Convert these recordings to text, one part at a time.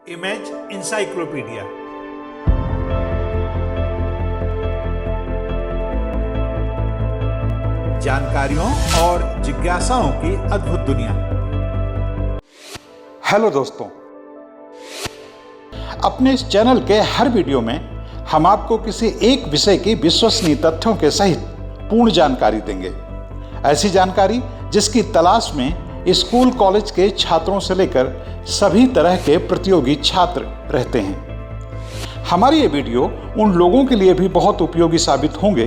Image encyclopedia. जानकारियों और जिज्ञासाओं की अद्भुत दुनिया। हेलो दोस्तों, अपने इस चैनल के हर वीडियो में हम आपको किसी एक विषय की विश्वसनीय तथ्यों के सहित पूर्ण जानकारी देंगे। ऐसी जानकारी जिसकी तलाश में स्कूल कॉलेज के छात्रों से लेकर सभी तरह के प्रतियोगी छात्र रहते हैं। हमारी ये वीडियो उन लोगों के लिए भी बहुत उपयोगी साबित होंगे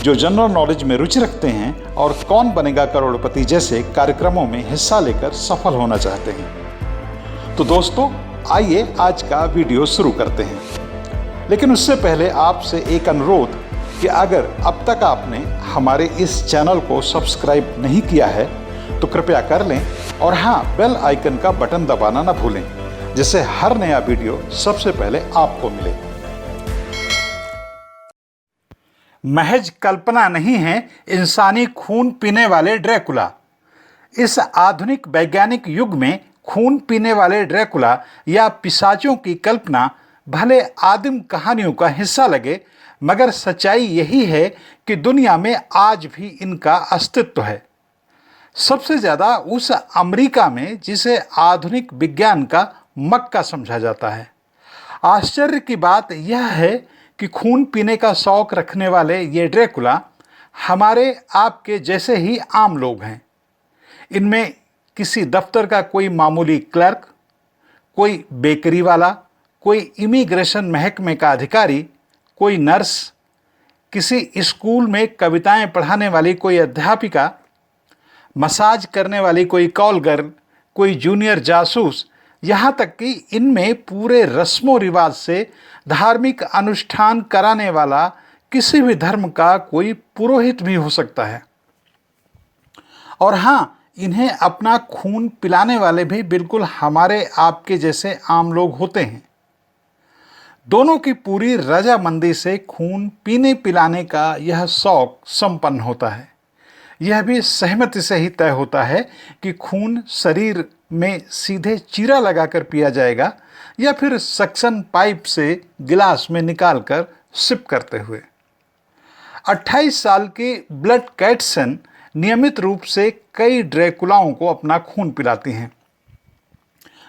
जो जनरल नॉलेज में रुचि रखते हैं और कौन बनेगा करोड़पति जैसे कार्यक्रमों में हिस्सा लेकर सफल होना चाहते हैं। तो दोस्तों, आइए आज का वीडियो शुरू करते हैं। लेकिन उससे पहले आपसे एक अनुरोध कि अगर अब तक आपने हमारे इस चैनल को सब्सक्राइब नहीं किया है तो कृपया कर लें और हाँ, बेल आइकन का बटन दबाना ना भूलें, जिससे हर नया वीडियो सबसे पहले आपको मिले। महज कल्पना नहीं है इंसानी खून पीने वाले ड्रैकुला। इस आधुनिक वैज्ञानिक युग में खून पीने वाले ड्रैकुला या पिशाचों की कल्पना भले आदिम कहानियों का हिस्सा लगे, मगर सच्चाई यही है कि दुनिया में आज भी इनका अस्तित्व है। सबसे ज़्यादा उस अमेरिका में जिसे आधुनिक विज्ञान का मक्का समझा जाता है। आश्चर्य की बात यह है कि खून पीने का शौक रखने वाले ये ड्रैकुला हमारे आपके जैसे ही आम लोग हैं। इनमें किसी दफ्तर का कोई मामूली क्लर्क, कोई बेकरी वाला, कोई इमिग्रेशन महकमे का अधिकारी, कोई नर्स, किसी स्कूल में कविताएं पढ़ाने वाली कोई अध्यापिका, मसाज करने वाली कोई कॉल गर्ल, कोई जूनियर जासूस, यहाँ तक कि इनमें पूरे रस्मों रिवाज से धार्मिक अनुष्ठान कराने वाला किसी भी धर्म का कोई पुरोहित भी हो सकता है। और हाँ, इन्हें अपना खून पिलाने वाले भी बिल्कुल हमारे आपके जैसे आम लोग होते हैं। दोनों की पूरी रजामंदी से खून पीने पिलाने का यह शौक संपन्न होता है। यह भी सहमति से ही तय होता है कि खून शरीर में सीधे चीरा लगाकर पिया जाएगा या फिर सक्शन पाइप से गिलास में निकालकर सिप करते हुए। 28 साल की ब्लड कैटसन नियमित रूप से कई ड्रैकुलाओं को अपना खून पिलाती हैं।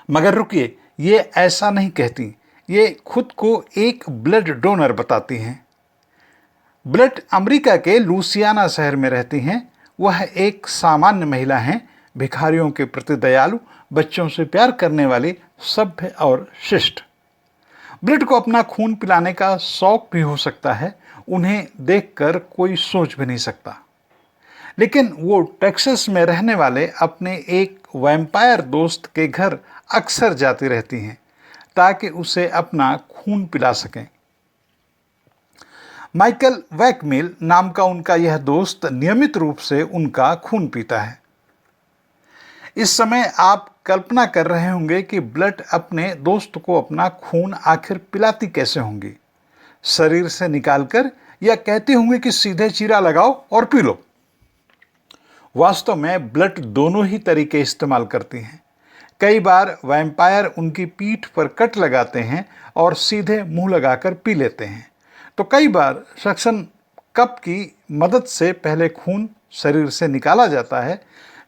मगर रुकिए, ये ऐसा नहीं कहती, ये खुद को एक ब्लड डोनर बताती हैं। ब्लड अमेरिका के लुसियाना शहर में रहती हैं। वह एक सामान्य महिला हैं, भिखारियों के प्रति दयालु, बच्चों से प्यार करने वाली, सभ्य और शिष्ट। ब्लड को अपना खून पिलाने का शौक भी हो सकता है, उन्हें देखकर कोई सोच भी नहीं सकता। लेकिन वो टेक्सास में रहने वाले अपने एक वैम्पायर दोस्त के घर अक्सर जाती रहती हैं ताकि उसे अपना खून पिला सकें। माइकल वैकमिल नाम का उनका यह दोस्त नियमित रूप से उनका खून पीता है। इस समय आप कल्पना कर रहे होंगे कि ब्लड अपने दोस्त को अपना खून आखिर पिलाती कैसे होंगी। शरीर से निकालकर या कहते होंगे कि सीधे चीरा लगाओ और पी लो। वास्तव में ब्लड दोनों ही तरीके इस्तेमाल करती हैं। कई बार वैम्पायर उनकी पीठ पर कट लगाते हैं और सीधे मुंह लगाकर पी लेते हैं, तो कई बार सक्शन कप की मदद से पहले खून शरीर से निकाला जाता है,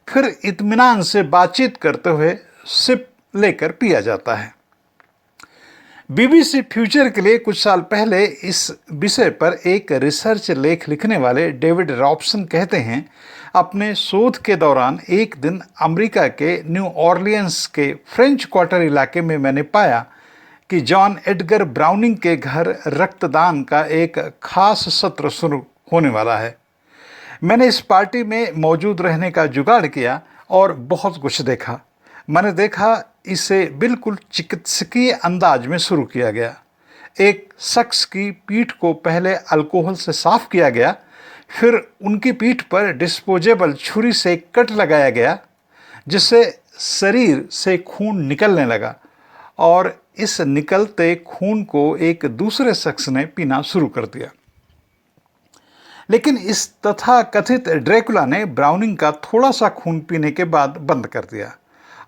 फिर इत्मीनान से बातचीत करते हुए सिप लेकर पिया जाता है। बीबीसी फ्यूचर के लिए कुछ साल पहले इस विषय पर एक रिसर्च लेख लिखने वाले डेविड रॉबसन कहते हैं, अपने शोध के दौरान एक दिन अमेरिका के न्यू ऑरलियंस के फ्रेंच क्वार्टर इलाके में मैंने पाया कि जॉन एडगर ब्राउनिंग के घर रक्तदान का एक खास सत्र शुरू होने वाला है। मैंने इस पार्टी में मौजूद रहने का जुगाड़ किया और बहुत कुछ देखा। मैंने देखा इसे बिल्कुल चिकित्सकीय अंदाज में शुरू किया गया। एक शख्स की पीठ को पहले अल्कोहल से साफ किया गया, फिर उनकी पीठ पर डिस्पोजेबल छुरी से कट लगाया गया, जिससे शरीर से खून निकलने लगा और इस निकलते खून को एक दूसरे शख्स ने पीना शुरू कर दिया। लेकिन इस तथाकथित ड्रैकुला ने ब्राउनिंग का थोड़ा सा खून पीने के बाद बंद कर दिया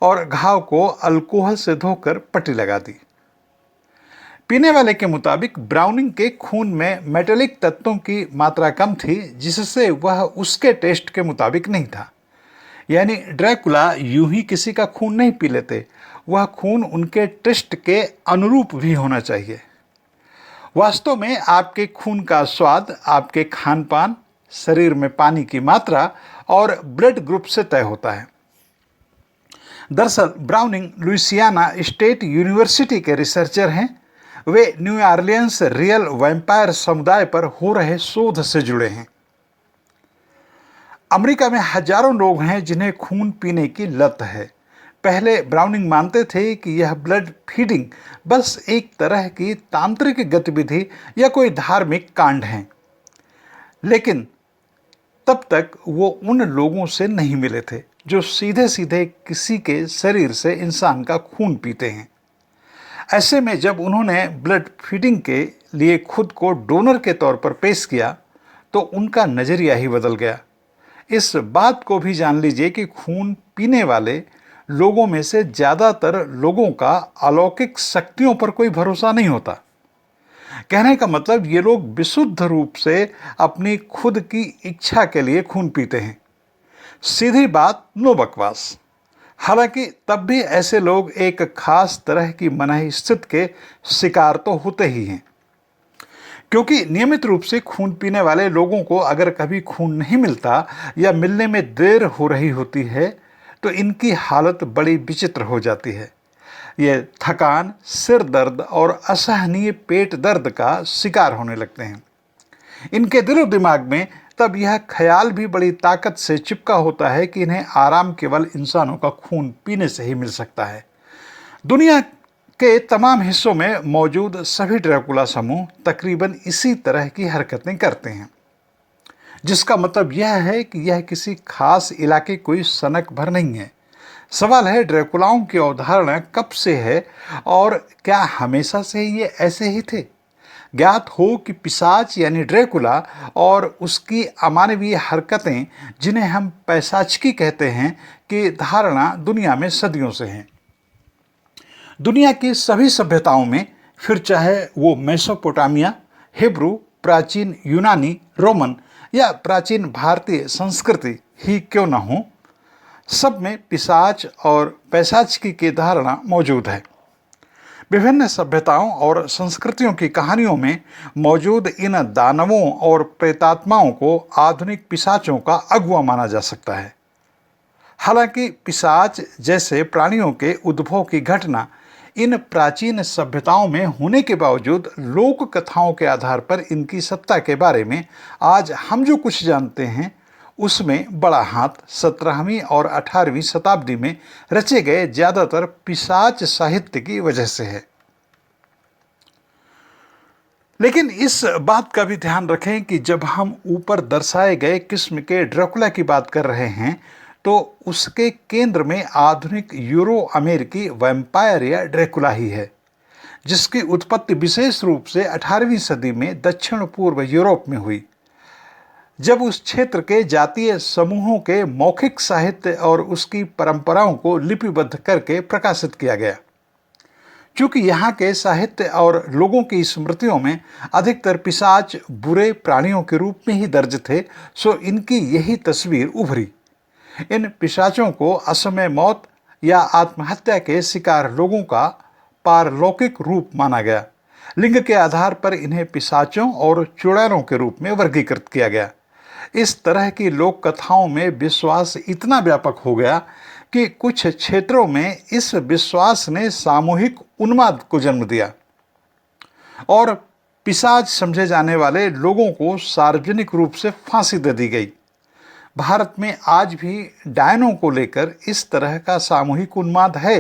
और घाव को अल्कोहल से धोकर पट्टी लगा दी। पीने वाले के मुताबिक ब्राउनिंग के खून में मेटेलिक तत्वों की मात्रा कम थी, जिससे वह उसके टेस्ट के मुताबिक नहीं था। यानी ड्रैकुला यूं ही किसी का खून नहीं पी लेते, वह खून उनके टेस्ट के अनुरूप भी होना चाहिए। वास्तव में आपके खून का स्वाद आपके खान पान, शरीर में पानी की मात्रा और ब्लड ग्रुप से तय होता है। दरअसल ब्राउनिंग लुइसियाना स्टेट यूनिवर्सिटी के रिसर्चर हैं। वे न्यू ऑरलियंस रियल वैम्पायर समुदाय पर हो रहे शोध से जुड़े हैं। अमेरिका में हजारों लोग हैं जिन्हें खून पीने की लत है। पहले ब्राउनिंग मानते थे कि यह ब्लड फीडिंग बस एक तरह की तांत्रिक गतिविधि या कोई धार्मिक कांड है, लेकिन तब तक वो उन लोगों से नहीं मिले थे जो सीधे सीधे किसी के शरीर से इंसान का खून पीते हैं। ऐसे में जब उन्होंने ब्लड फीडिंग के लिए खुद को डोनर के तौर पर पेश किया तो उनका नज़रिया ही बदल गया। इस बात को भी जान लीजिए कि खून पीने वाले लोगों में से ज़्यादातर लोगों का अलौकिक शक्तियों पर कोई भरोसा नहीं होता। कहने का मतलब ये लोग विशुद्ध रूप से अपनी खुद की इच्छा के लिए खून पीते हैं। सीधी बात, नो बकवास। हालांकि तब भी ऐसे लोग एक खास तरह की मनाही स्थिति के शिकार तो होते ही हैं, क्योंकि नियमित रूप से खून पीने वाले लोगों को अगर कभी खून नहीं मिलता या मिलने में देर हो रही होती है तो इनकी हालत बड़ी विचित्र हो जाती है। ये थकान, सिर दर्द और असहनीय पेट दर्द का शिकार होने लगते हैं। इनके दिलो दिमाग में तब यह ख्याल भी बड़ी ताकत से चिपका होता है कि इन्हें आराम केवल इंसानों का खून पीने से ही मिल सकता है। दुनिया के तमाम हिस्सों में मौजूद सभी ड्रैकुला समूह तकरीबन इसी तरह की हरकतें करते हैं, जिसका मतलब यह है कि यह किसी खास इलाके कोई सनक भर नहीं है। सवाल है, ड्रैकुलाओं की अवधारणा कब से है और क्या हमेशा से ये ऐसे ही थे? ज्ञात हो कि पिशाच यानी ड्रैकुला और उसकी अमानवीय हरकतें, जिन्हें हम पैशाचकी कहते हैं, की धारणा दुनिया में सदियों से है। दुनिया की सभी सभ्यताओं में, फिर चाहे वो मेसोपोटामिया, हिब्रू, प्राचीन यूनानी, रोमन या प्राचीन भारतीय संस्कृति ही क्यों न हो, सब में पिशाच और पैशाचकी की धारणा मौजूद है। विभिन्न सभ्यताओं और संस्कृतियों की कहानियों में मौजूद इन दानवों और प्रेतात्माओं को आधुनिक पिशाचों का अगुआ माना जा सकता है। हालांकि पिशाच जैसे प्राणियों के उद्भव की घटना इन प्राचीन सभ्यताओं में होने के बावजूद लोक कथाओं के आधार पर इनकी सत्ता के बारे में आज हम जो कुछ जानते हैं उसमें बड़ा हाथ 17वीं और 18वीं शताब्दी में रचे गए ज्यादातर पिशाच साहित्य की वजह से है। लेकिन इस बात का भी ध्यान रखें कि जब हम ऊपर दर्शाए गए किस्म के ड्रैकुला की बात कर रहे हैं तो उसके केंद्र में आधुनिक यूरो अमेरिकी वैम्पायर या ड्रैकुला ही है, जिसकी उत्पत्ति विशेष रूप से 18वीं सदी में दक्षिण पूर्व यूरोप में हुई, जब उस क्षेत्र के जातीय समूहों के मौखिक साहित्य और उसकी परंपराओं को लिपिबद्ध करके प्रकाशित किया गया। चूंकि यहाँ के साहित्य और लोगों की स्मृतियों में अधिकतर पिशाच बुरे प्राणियों के रूप में ही दर्ज थे, सो इनकी यही तस्वीर उभरी। इन पिशाचों को असमय मौत या आत्महत्या के शिकार लोगों का पारलौकिक रूप माना गया। लिंग के आधार पर इन्हें पिशाचों और चुड़ैलों के रूप में वर्गीकृत किया गया। इस तरह की लोक कथाओं में विश्वास इतना व्यापक हो गया कि कुछ क्षेत्रों में इस विश्वास ने सामूहिक उन्माद को जन्म दिया और पिशाच समझे जाने वाले लोगों को सार्वजनिक रूप से फांसी दे दी गई। भारत में आज भी डायनों को लेकर इस तरह का सामूहिक उन्माद है।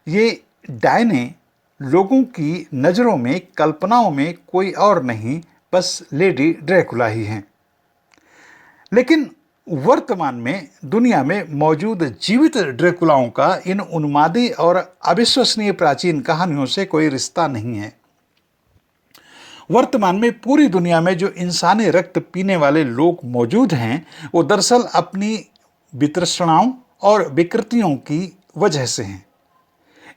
ये डायने लोगों की नज़रों में, कल्पनाओं में कोई और नहीं, बस लेडी ड्रैकुला ही हैं। लेकिन वर्तमान में दुनिया में मौजूद जीवित ड्रैकुलाओं का इन उन्मादी और अविश्वसनीय प्राचीन कहानियों से कोई रिश्ता नहीं है। वर्तमान में पूरी दुनिया में जो इंसानी रक्त पीने वाले लोग मौजूद हैं, वो दरअसल अपनी वितृष्णाओं और विकृतियों की वजह से हैं।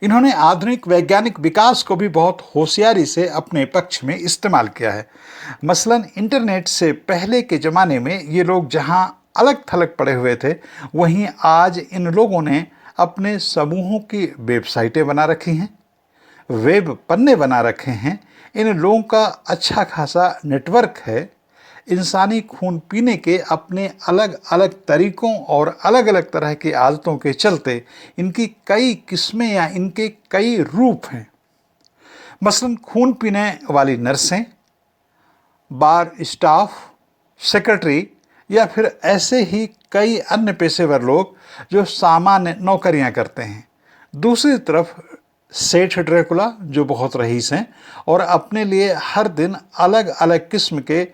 इन्होंने आधुनिक वैज्ञानिक विकास को भी बहुत होशियारी से अपने पक्ष में इस्तेमाल किया है। मसलन इंटरनेट से पहले के ज़माने में ये लोग जहां अलग थलग पड़े हुए थे, वहीं आज इन लोगों ने अपने समूहों की वेबसाइटें बना रखी हैं, वेब पन्ने बना रखे हैं। इन लोगों का अच्छा खासा नेटवर्क है। इंसानी खून पीने के अपने अलग अलग तरीकों और अलग अलग तरह की आदतों के चलते इनकी कई किस्में या इनके कई रूप हैं। मसलन खून पीने वाली नर्सें, बार स्टाफ, सेक्रेटरी या फिर ऐसे ही कई अन्य पेशेवर लोग जो सामान्य नौकरियां करते हैं। दूसरी तरफ सेठ ड्रैकुला जो बहुत रईस हैं और अपने लिए हर दिन अलग अलग किस्म के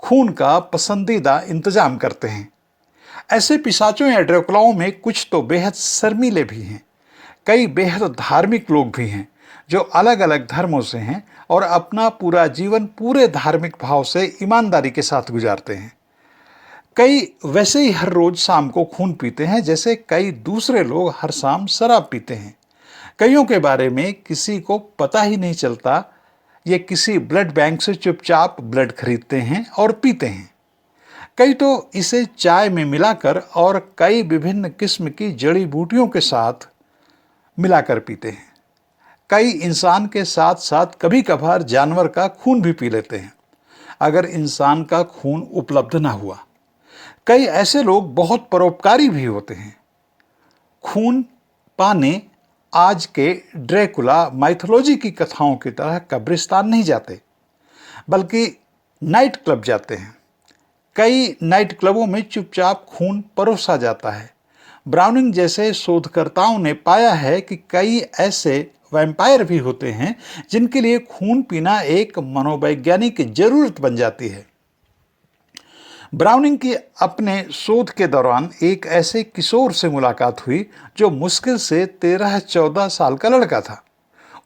खून का पसंदीदा इंतजाम करते हैं। ऐसे पिशाचों या ड्रैकुलाओं में कुछ तो बेहद शर्मीले भी हैं। कई बेहद धार्मिक लोग भी हैं जो अलग अलग धर्मों से हैं और अपना पूरा जीवन पूरे धार्मिक भाव से ईमानदारी के साथ गुजारते हैं। कई वैसे ही हर रोज शाम को खून पीते हैं जैसे कई दूसरे लोग हर शाम शराब पीते हैं। कईयों के बारे में किसी को पता ही नहीं चलता। ये किसी ब्लड बैंक से चुपचाप ब्लड खरीदते हैं और पीते हैं। कई तो इसे चाय में मिलाकर और कई विभिन्न किस्म की जड़ी बूटियों के साथ मिलाकर पीते हैं। कई इंसान के साथ साथ कभी कभार जानवर का खून भी पी लेते हैं अगर इंसान का खून उपलब्ध ना हुआ। कई ऐसे लोग बहुत परोपकारी भी होते हैं। खून पाने आज के ड्रैकुला माइथोलॉजी की कथाओं की तरह कब्रिस्तान नहीं जाते, बल्कि नाइट क्लब जाते हैं। कई नाइट क्लबों में चुपचाप खून परोसा जाता है। ब्राउनिंग जैसे शोधकर्ताओं ने पाया है कि कई ऐसे वैम्पायर भी होते हैं जिनके लिए खून पीना एक मनोवैज्ञानिक जरूरत बन जाती है। ब्राउनिंग की अपने शोध के दौरान एक ऐसे किशोर से मुलाकात हुई जो मुश्किल से 13-14 साल का लड़का था।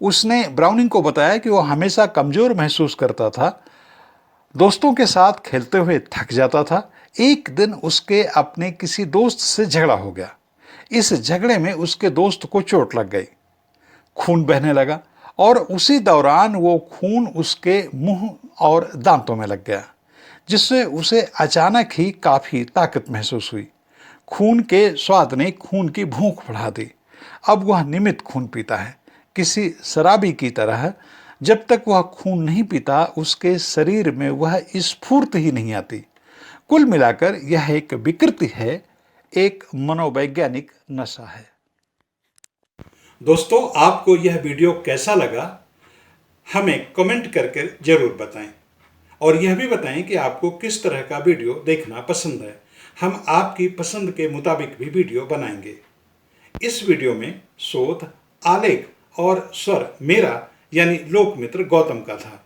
उसने ब्राउनिंग को बताया कि वो हमेशा कमजोर महसूस करता था, दोस्तों के साथ खेलते हुए थक जाता था। एक दिन उसके अपने किसी दोस्त से झगड़ा हो गया। इस झगड़े में उसके दोस्त को चोट लग गई, खून बहने लगा और उसी दौरान वो खून उसके मुंह और दांतों में लग गया, जिससे उसे अचानक ही काफी ताकत महसूस हुई। खून के स्वाद ने खून की भूख बढ़ा दी। अब वह नियमित खून पीता है, किसी शराबी की तरह। जब तक वह खून नहीं पीता उसके शरीर में वह स्फूर्ति ही नहीं आती। कुल मिलाकर यह एक विकृति है, एक मनोवैज्ञानिक नशा है। दोस्तों, आपको यह वीडियो कैसा लगा हमें कमेंट करके जरूर बताएं और यह भी बताएं कि आपको किस तरह का वीडियो देखना पसंद है। हम आपकी पसंद के मुताबिक भी वीडियो बनाएंगे। इस वीडियो में शोध, आलेख और स्वर मेरा यानी लोकमित्र गौतम का था।